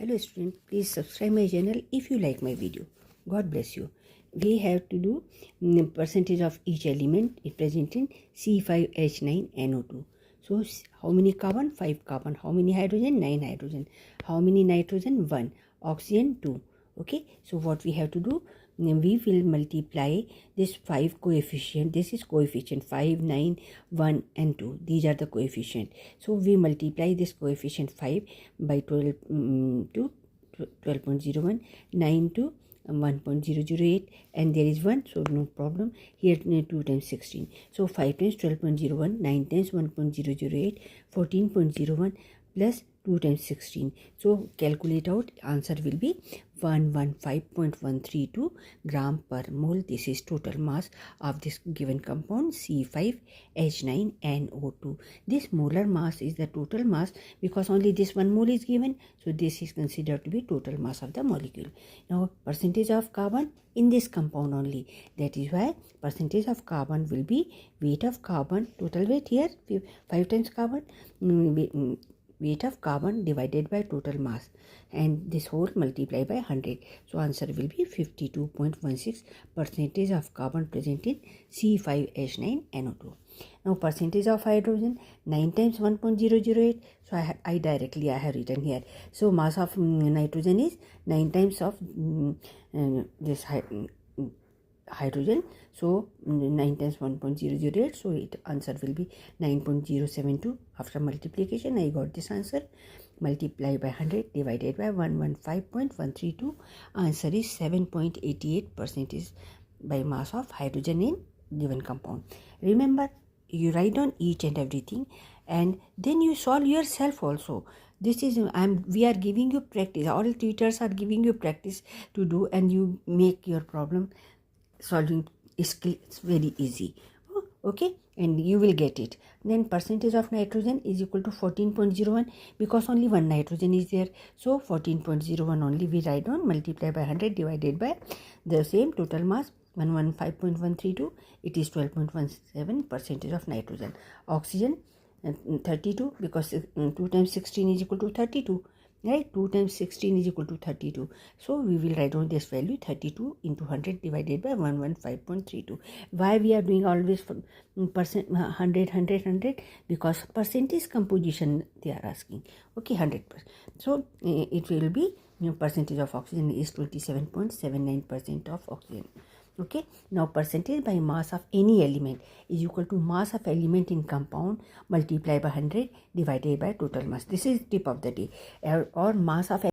Hello student, please subscribe my channel if you like my video. God bless you. We have to do percentage of each element present in C5H9NO2. So how many carbon? 5 carbon. How many hydrogen? 9 hydrogen. How many nitrogen? 1. Oxygen 2. Okay, so what we have to do? We will multiply this 5 coefficient. This is coefficient 5, 9, 1 and 2. These are the coefficient. So we multiply this coefficient 5 by 12 to 12.01, 9 to 1.008, and there is 1, so no problem. Here 2 times 16. So 5 times 12.01, 9 times 1.008, 14.01 plus 2 times 16. So calculate out, answer will be 115.132 gram per mole. This is total mass of this given compound C5H9NO2. This molar mass is the total mass because only this 1 mole is given. So this is considered to be total mass of the molecule. Now percentage of carbon in this compound only. That is why percentage of carbon will be weight of carbon, total weight here 5 times carbon, weight of carbon divided by total mass, and this whole multiplied by 100. So answer will be 52.16 percentage of carbon present in C5H9NO2. Now percentage of hydrogen, 9 times 1.008. So I directly have written here. So mass of nitrogen is 9 times of this hydrogen. So 9 times 1.008. So it answer will be 9.072. After multiplication, I got this answer. Multiply by 100 divided by 115.132. Answer is 7.88 percentage by mass of hydrogen in given compound. Remember, you write down each and everything, and then you solve yourself also. This is we are giving you practice. All tutors are giving you practice to do, and you make your problem solving skill. It's very easy. Okay, and you will get it. Then percentage of nitrogen is equal to 14.01 because only one nitrogen is there. So 14.01 only we write down, multiply by 100 divided by the same total mass 115.132. It is 12.17 percentage of nitrogen. Oxygen 32 because 2 times 16 is equal to 32. Right, 2 times 16 is equal to 32. So we will write down this value 32 into 100 divided by 115.32. Why we are doing always percent 100? Because percentage composition they are asking. Okay, 100%. So it will be percentage of oxygen is 27.79% of oxygen. Okay, now percentage by mass of any element is equal to mass of element in compound multiplied by 100 divided by total mass. This is tip of the day, or mass of